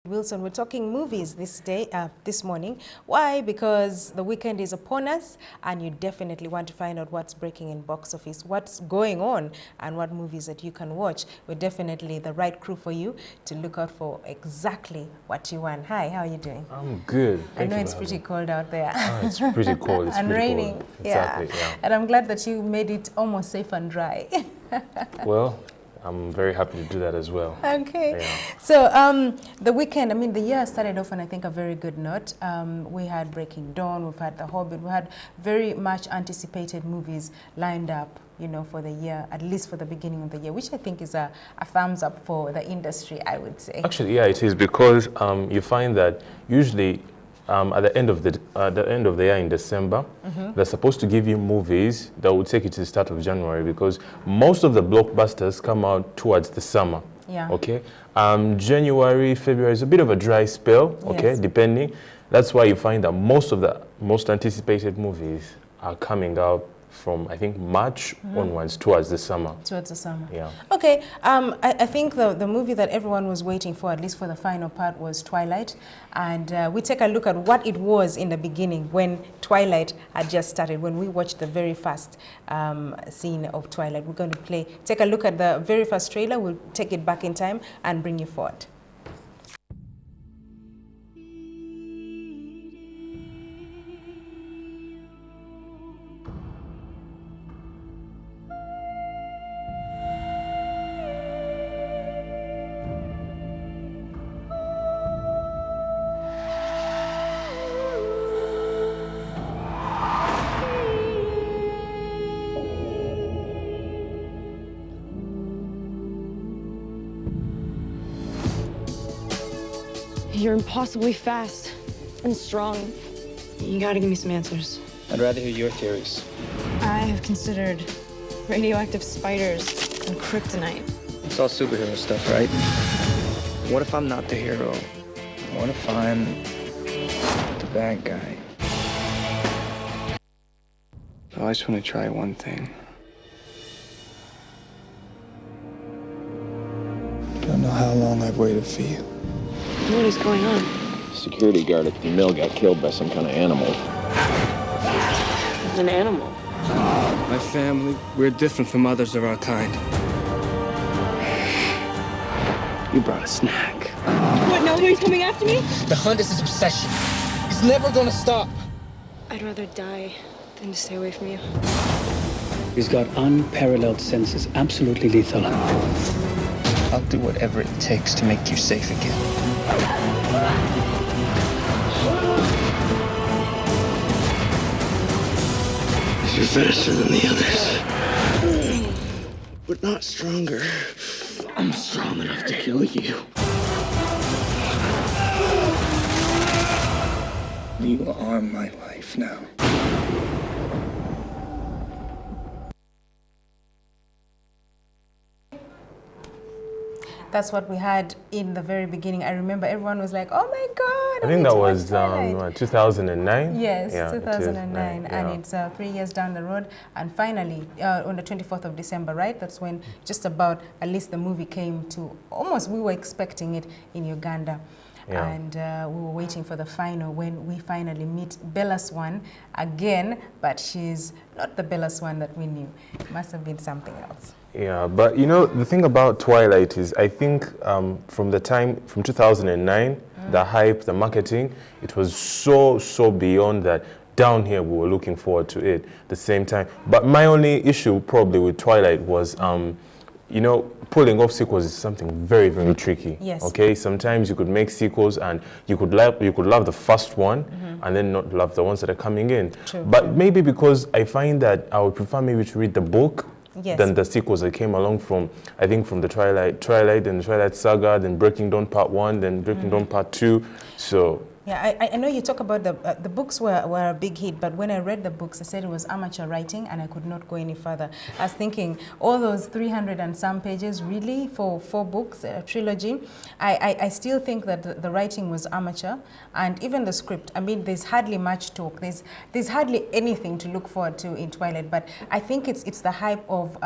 Wilson, we're talking movies this morning. Why? Because the weekend is upon us and you definitely want to find out what's breaking in box office, what's going on and what movies that you can watch. We're definitely the right crew for you to look out for exactly what you want. Hi, how are you doing? I'm good. I know it's pretty cold out there. Oh, it's pretty cold. It's and pretty raining. Cold. Exactly, yeah. And I'm glad that you made it almost safe and dry. Well, I'm very happy to do that as well. Okay. Yeah. So the weekend, I mean, the year started off on, I think, a very good note. We had Breaking Dawn, we've had The Hobbit, we had very much anticipated movies lined up, you know, for the year, at least for the beginning of the year, which I think is a thumbs up for the industry, I would say. Actually, yeah, it is, because you find that usually at the end of the year in December, they're supposed to give you movies that will take you to the start of January, because most of the blockbusters come out towards the summer. Yeah. Okay. January, February is a bit of a dry spell. Okay, yes. Depending. That's why you find that most of the most anticipated movies are coming out from, I think, March onwards towards the summer. Towards the summer. Yeah. Okay. I think the movie that everyone was waiting for, at least for the final part, was Twilight. And we take a look at what it was in the beginning when Twilight had just started, when we watched the very first scene of Twilight. We're going to take a look at the very first trailer. We'll take it back in time and bring you forward. You're impossibly fast and strong. You gotta give me some answers. I'd rather hear your theories. I have considered radioactive spiders and kryptonite. It's all superhero stuff, right? What if I'm not the hero? What if I'm the bad guy? I always want to try one thing. Don't know how long I've waited for you. What is going on? Security guard at the mill got killed by some kind of animal. An animal? My family, we're different from others of our kind. You brought a snack. What, nobody's coming after me? The hunt is his obsession. He's never gonna stop. I'd rather die than to stay away from you. He's got unparalleled senses, absolutely lethal. I'll do whatever it takes to make you safe again. You're faster than the others, but not stronger. I'm strong enough to kill you. You are my life now. That's what we had in the very beginning. I remember everyone was like, oh my God. I think that was 2009? Yes, yeah, 2009. Yeah. And it's 3 years down the road. And finally, on the 24th of December, right? That's when just about, at least the movie came to almost, we were expecting it in Uganda. Yeah. And we were waiting for the final when we finally meet Bella Swan again, but she's not the Bella Swan that we knew. It must have been something else. Yeah, but you know, the thing about Twilight is, I think from 2009, the hype, the marketing, it was so beyond that. Down here, we were looking forward to it at the same time. But my only issue probably with Twilight was, you know, pulling off sequels is something very tricky. Yes. Okay, sometimes you could make sequels and you could love the first one and then not love the ones that are coming in. True, but maybe because I find that I would prefer maybe to read the book. Yes. Than the sequels that came along from, I think, from the Twilight and the Twilight Saga, then Breaking Dawn Part 1, then Breaking Dawn Part 2. So yeah, I know you talk about the books were a big hit, but when I read the books, I said it was amateur writing and I could not go any further. I was thinking, all those 300 and some pages, really, for 4 books, a trilogy? I still think that the writing was amateur, and even the script, I mean, there's hardly much talk. There's hardly anything to look forward to in Twilight, but I think it's the hype of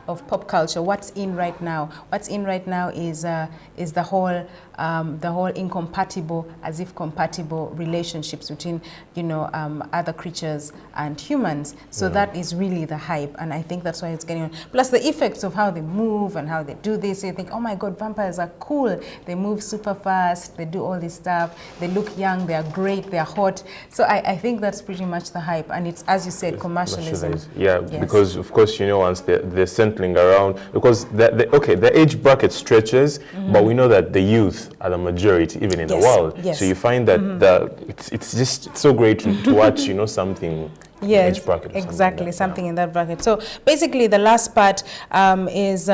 pop culture. What's in right now? What's in right now is the whole incompatible, as if compatible relationships between, you know, other creatures and humans. So that is really the hype, and I think that's why it's getting on. Plus the effects of how they move and how they do this. You think, oh my God, vampires are cool. They move super fast. They do all this stuff. They look young. They are great. They are hot. So I think that's pretty much the hype, and it's, as you said, commercialism. Yeah, yes. Because of course, you know, once they're settling around, because the age bracket stretches, but we know that the youth are the majority even in the world. Yes. So you find that it's so great to watch, you know, something. Yes, age bracket exactly, like something in that bracket. So basically, the last part is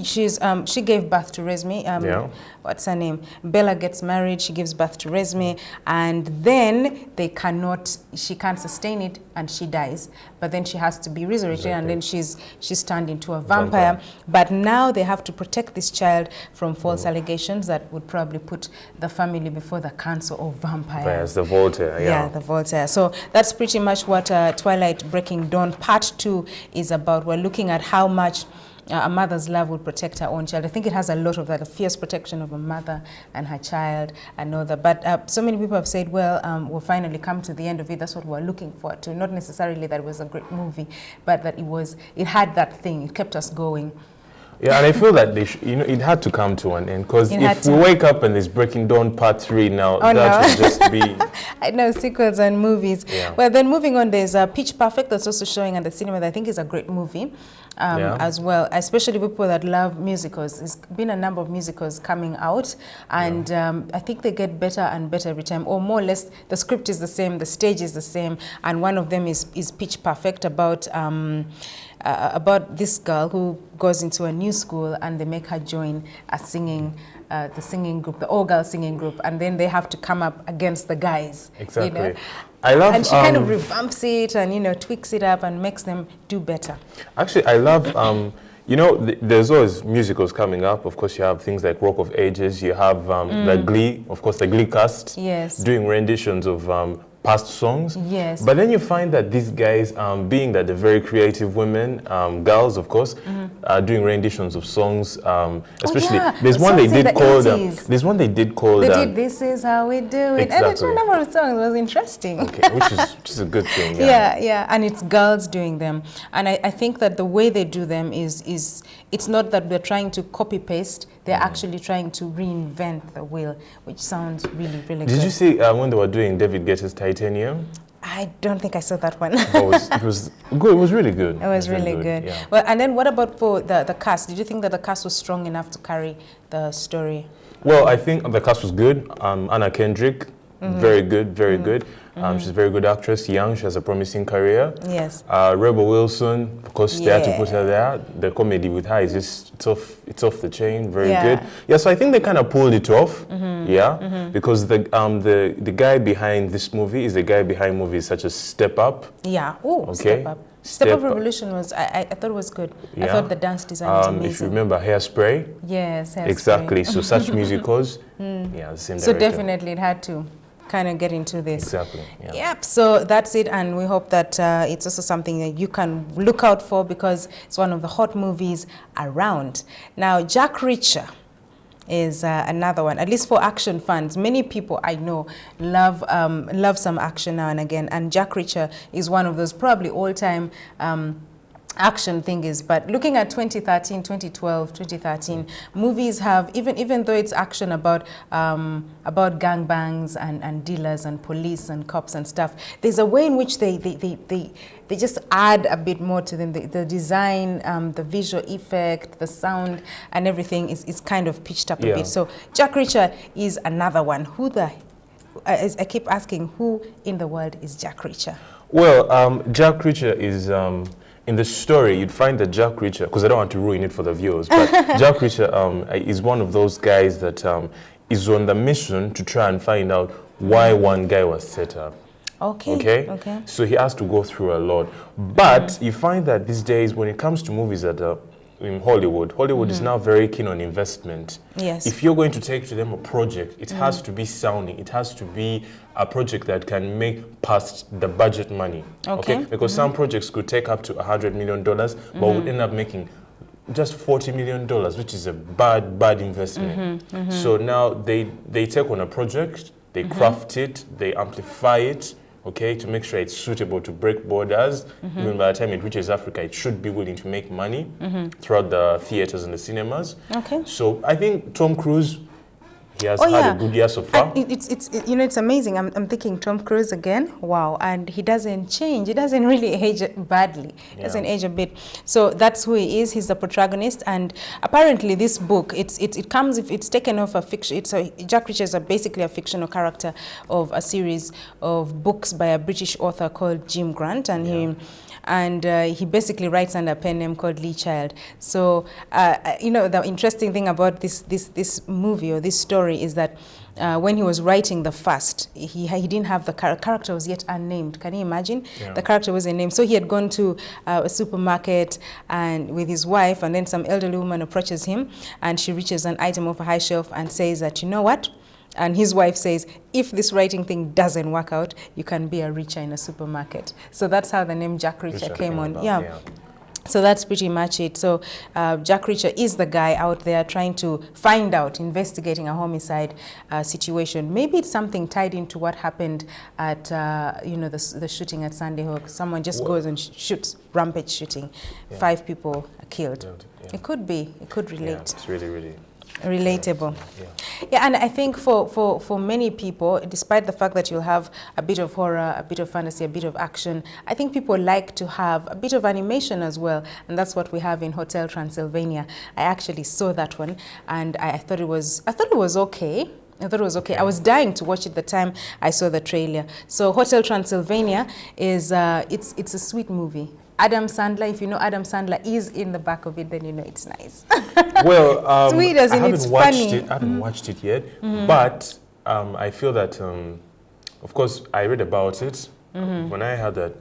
she gave birth to Resmi. What's her name? Bella gets married. She gives birth to Resmi, and then she can't sustain it, and she dies. But then she has to be resurrected, and then she's turned into a vampire. But now they have to protect this child from false allegations that would probably put the family before the council of vampires. The Voltaire. Yeah, the Voltaire. So that's pretty much what Twilight Breaking Dawn Part 2 is about. We're looking at how much a mother's love will protect her own child. I think it has a lot of that, a fierce protection of a mother and her child and all that. But so many people have said, well, we'll finally come to the end of it. That's what we're looking forward to. Not necessarily that it was a great movie, but that it had that thing. It kept us going. Yeah, and I feel that it had to come to an end, because if we wake up and there's Breaking Dawn Part 3 now, that would just be... I know, sequels and movies. Yeah. Well, then moving on, there's Pitch Perfect that's also showing at the cinema that I think is a great movie as well, especially people that love musicals. There's been a number of musicals coming out, and I think they get better and better every time, or more or less the script is the same, the stage is the same, and one of them is Pitch Perfect, about this girl who goes into a new school, and they make her join a the singing group, the all-girl singing group, and then they have to come up against the guys. Exactly. You know? I love, and she kind of revamps it and, you know, tweaks it up and makes them do better. Actually, I love, you know, there's always musicals coming up. Of course, you have things like Rock of Ages. You have the Glee, of course, the Glee cast. Yes. Doing renditions of past songs. Yes. But then you find that these guys, being that they're very creative women, girls, of course, are doing renditions of songs. Especially, there's one they did called. There's one they did called. They did "This Is How We Do It." Exactly. And the number of songs was interesting. Okay, which is a good thing. Yeah, and it's girls doing them, and I think that the way they do them is it's not that we're trying to copy paste. They're actually trying to reinvent the wheel, which sounds really, really good. Did you see when they were doing David Guetta's Titanium? I don't think I saw that one. It was good. It was really good. It was really good. Yeah. Well, and then what about for the cast? Did you think that the cast was strong enough to carry the story? Well, I think the cast was good. Anna Kendrick, very good, very good. She's a very good actress, young, she has a promising career. Yes. Rebel Wilson, of course, they had to put her there. The comedy with her is just, it's off the chain, very good. Yeah, so I think they kind of pulled it off, because the guy behind this movie is the guy behind movies such as Step Up. Yeah, Step Up. Step Up Revolution was, I thought it was good. I thought the dance design was amazing. If you remember Hairspray. Yes, Hairspray. Exactly, so such musicals, the same director. So definitely it had to kind of get into this. Exactly. Yeah. Yep. So that's it, and we hope that it's also something that you can look out for, because it's one of the hot movies around. Now, Jack Reacher is another one, at least for action fans. Many people I know love some action now and again, and Jack Reacher is one of those probably all-time action thing is. But looking at 2013, 2012, 2013, movies have, even though it's action about gangbangs and dealers and police and cops and stuff, there's a way in which they just add a bit more to them. The design, the visual effect, the sound, and everything is kind of pitched up a bit. So Jack Reacher is another one. I keep asking, who in the world is Jack Reacher? Well, Jack Reacher is... in the story, you'd find that Jack Reacher, because I don't want to ruin it for the viewers, but Jack Reacher is one of those guys that is on the mission to try and find out why one guy was set up. Okay. So he has to go through a lot. But you find that these days, when it comes to movies that in Hollywood is now very keen on investment. Yes. If you're going to take to them a project, it has to be sounding. It has to be a project that can make past the budget money. Okay. Because some projects could take up to $100 million, but would end up making just $40 million, which is a bad investment. So now they take on a project, they craft it, they amplify it, okay, to make sure it's suitable to break borders. Even by the time it reaches Africa, it should be willing to make money throughout the theaters and the cinemas. Okay. So I think Tom Cruise, he has had a good year so far. It's you know, it's amazing. I'm thinking Tom Cruise again. Wow, and he doesn't change. He doesn't really age badly. He doesn't age a bit. So that's who he is. He's the protagonist, and apparently this book, it comes if it's taken off a fiction. Jack Reacher is basically a fictional character of a series of books by a British author called Jim Grant, and he basically writes under a pen name called Lee Child. So, you know, the interesting thing about this movie or this story is that when he was writing the first, he didn't have the character was yet unnamed. Can you imagine? Yeah. The character wasn't named. So he had gone to a supermarket and with his wife, and then some elderly woman approaches him, and she reaches an item off a high shelf and says that, you know what? And his wife says, if this writing thing doesn't work out, you can be a Reacher in a supermarket. So that's how the name Jack Reacher came on. Yeah. So that's pretty much it. So Jack Reacher is the guy out there trying to find out, investigating a homicide situation. Maybe it's something tied into what happened at, you know, the shooting at Sandy Hook. Someone just goes and shoots, rampage shooting. 5 people are killed. It could be. It could relate. Yeah, it's really relatable. Yeah, and I think for many people, despite the fact that you'll have a bit of horror, a bit of fantasy, a bit of action, I think people like to have a bit of animation as well, and that's what we have in Hotel Transylvania. I actually saw that one, and I thought it was okay. I thought it was okay. I was dying to watch it the time I saw the trailer. So Hotel Transylvania is it's a sweet movie. Adam Sandler, if you know Adam Sandler is in the back of it, then you know it's nice. Well, sweet as in it's funny. I haven't watched it yet, but I feel that, of course, I read about it. When I heard that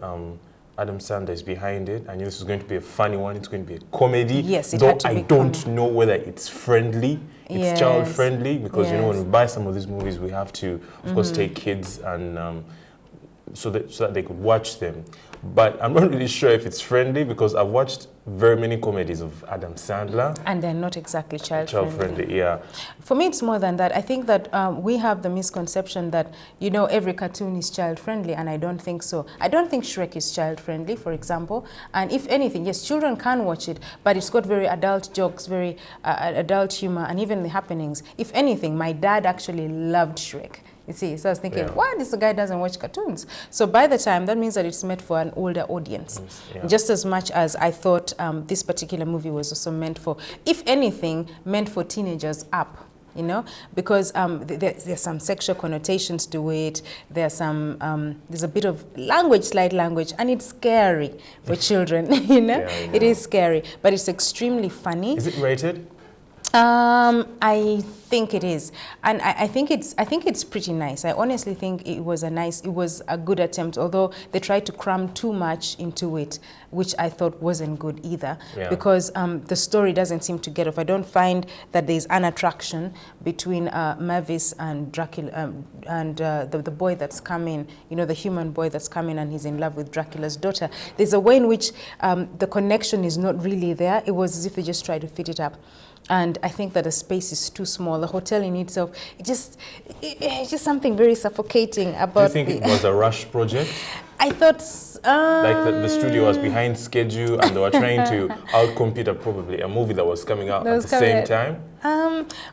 Adam Sandler is behind it, I knew this was going to be a funny one. It's going to be a comedy. Yes, it though had to be I don't know whether it's friendly. It's child friendly, because you know, when we buy some of these movies, we have to, of course, take kids and so that they could watch them. But I'm not really sure if it's friendly, because I've watched very many comedies of Adam Sandler. And they're not exactly child-friendly. Yeah. For me, it's more than that. I think that we have the misconception that, you know, every cartoon is child-friendly, and I don't think so. I don't think Shrek is child-friendly, for example. And if anything, yes, children can watch it, but it's got very adult jokes, very adult humor, and even the happenings. If anything, my dad actually loved Shrek. You see, so I was thinking, why this guy doesn't watch cartoons? So by the time, that means that it's meant for an older audience. Just as much as I thought this particular movie was also meant for, if anything, meant for teenagers up. You know, because there's some sexual connotations to it. There's a bit of slight language, and it's scary for children. You know, it is scary, but it's extremely funny. Is it rated? I think it is, and I think it's pretty nice. I honestly think it was a good attempt, although they tried to cram too much into it, which I thought wasn't good either, because the story doesn't seem to get off. I don't find that there's an attraction between Mavis and Dracula and the boy that's coming, you know, the human boy that's coming, and he's in love with Dracula's daughter. There's a way in which the connection is not really there. It was as if they just tried to fit it up. And I think that the space is too small. The hotel in itself, it's just something very suffocating about. Do you think it was a rush project? I thought like the studio was behind schedule, and they were trying to outcompete probably a movie that was coming out at the same time.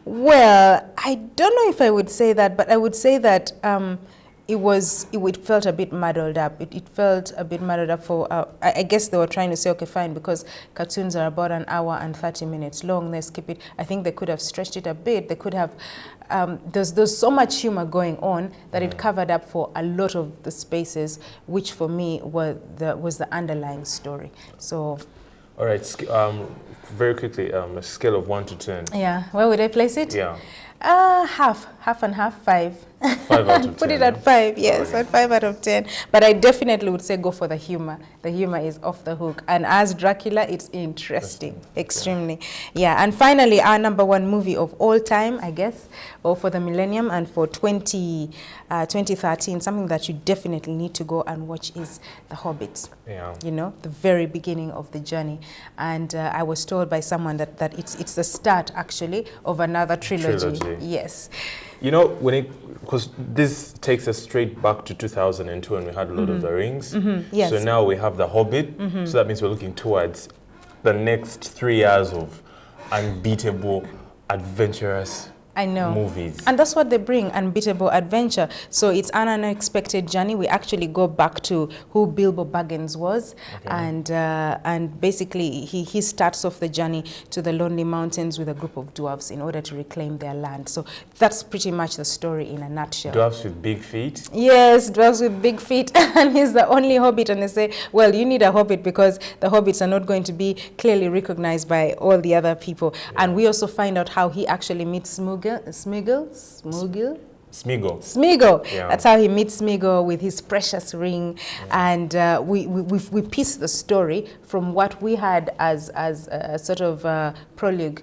Well, I don't know if I would say that, but I would say that it felt a bit muddled up. It felt a bit muddled up for, I guess they were trying to say, okay, fine, because cartoons are about an hour and 30 minutes long, let's keep it. I think they could have stretched it a bit. They could have, there's so much humor going on that it covered up for a lot of the spaces, which for me was the underlying story. So. All right, very quickly, a scale of 1 to 10. Yeah, where would I place it? Yeah. Half and half, 5. 5 out of 10. Put it at 5, yes, at 5 out of 10. But I definitely would say go for the humor. The humor is off the hook. And as Dracula, it's interesting, extremely. Yeah, and finally, our #1 movie of all time, I guess, or for the millennium and for 2013, something that you definitely need to go and watch is The Hobbit. Yeah. You know, the very beginning of the journey. And I was told by someone that it's the start, actually, of another trilogy. Yes. You know, because this takes us straight back to 2002 when we had Lord of the Rings. Yes. So now we have The Hobbit. So that means we're looking towards the next 3 years of unbeatable, adventurous movies. And that's what they bring, unbeatable adventure. So it's an unexpected journey. We actually go back to who Bilbo Baggins was, and basically he starts off the journey to the Lonely Mountains with a group of dwarves in order to reclaim their land. So that's pretty much the story in a nutshell. Dwarves with big feet? Yes, dwarves with big feet. And he's the only hobbit, and they say, well, you need a hobbit because the hobbits are not going to be clearly recognized by all the other people. And we also find out how he actually meets Smeagol. Yeah. That's how he meets Smeagol with his precious ring, and we piece the story from what we had as a sort of prologue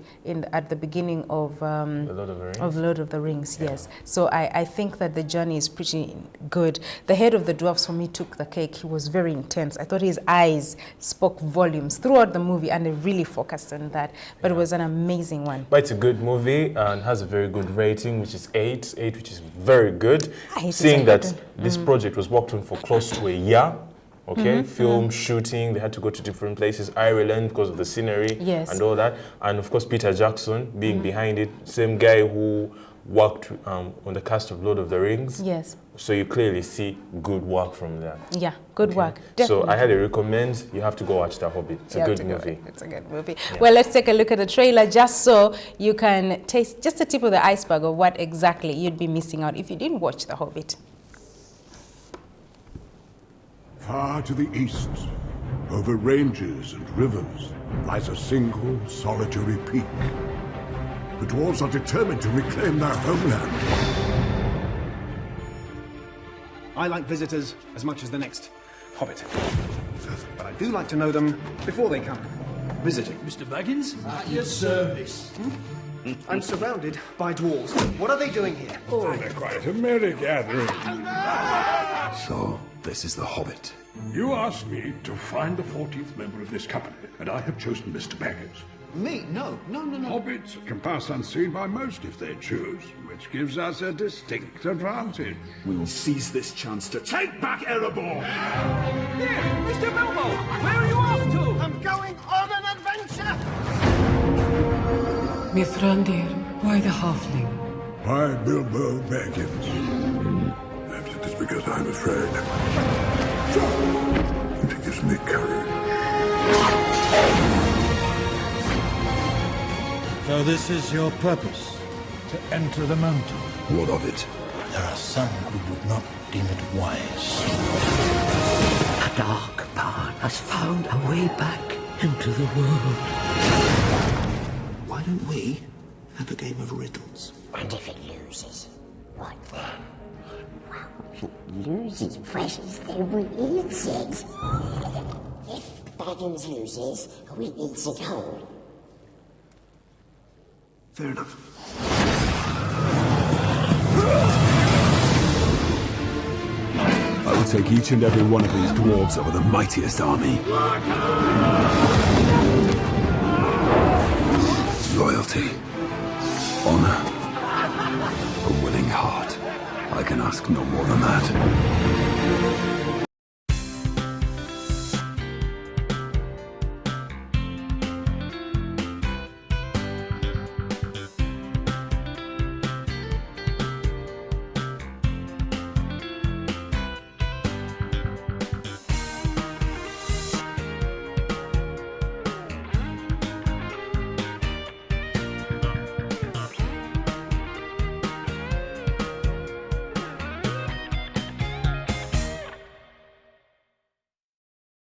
at the beginning of Lord of the Rings. Yes. So I think that the journey is pretty good. The head of the dwarfs for me took the cake. He was very intense. I thought his eyes spoke volumes throughout the movie, and they really focused on that. But it was an amazing one. But it's a good movie and has a very good rating, which is 8, which is very good. Seeing that this project was worked on for close to a year. Film shooting, they had to go to different places, Ireland because of the scenery and all that. And of course, Peter Jackson being behind it, same guy who worked on the cast of Lord of the Rings. Yes. So you clearly see good work from there. Yeah, good work. Definitely. So I highly recommend you have to go watch The Hobbit. It's a good movie. It's a good movie. Yeah. Well, let's take a look at the trailer just so you can taste just the tip of the iceberg of what exactly you'd be missing out if you didn't watch The Hobbit. Far to the east, over ranges and rivers, lies a single solitary peak. The dwarves are determined to reclaim their homeland. I like visitors as much as the next hobbit. But I do like to know them before they come visiting. Mr. Baggins? At your service. I'm surrounded by dwarves. What are they doing here? Oh, they're quite a merry gathering. So, this is the Hobbit. You asked me to find the 14th member of this company, and I have chosen Mr. Baggins. Me? No. Hobbits can pass unseen by most if they choose, which gives us a distinct advantage. We will seize this chance to take back Erebor! Here, Mr. Bilbo! Where are you off to? I'm going on an adventure! Mithrandir, why the halfling? Why Bilbo Baggins? Perhaps it is because I'm afraid. And it gives me courage. So this is your purpose, to enter the mountain? What of it? There are some who would not deem it wise. A dark path has found a way back into the world. Why don't we have a game of riddles? And if it loses, what then? Well, if it loses precious, then we eat it. If Baggins loses, we eat it whole. Fair enough. I will take each and every one of these dwarves over the mightiest army. Loyalty, honor, a willing heart. I can ask no more than that.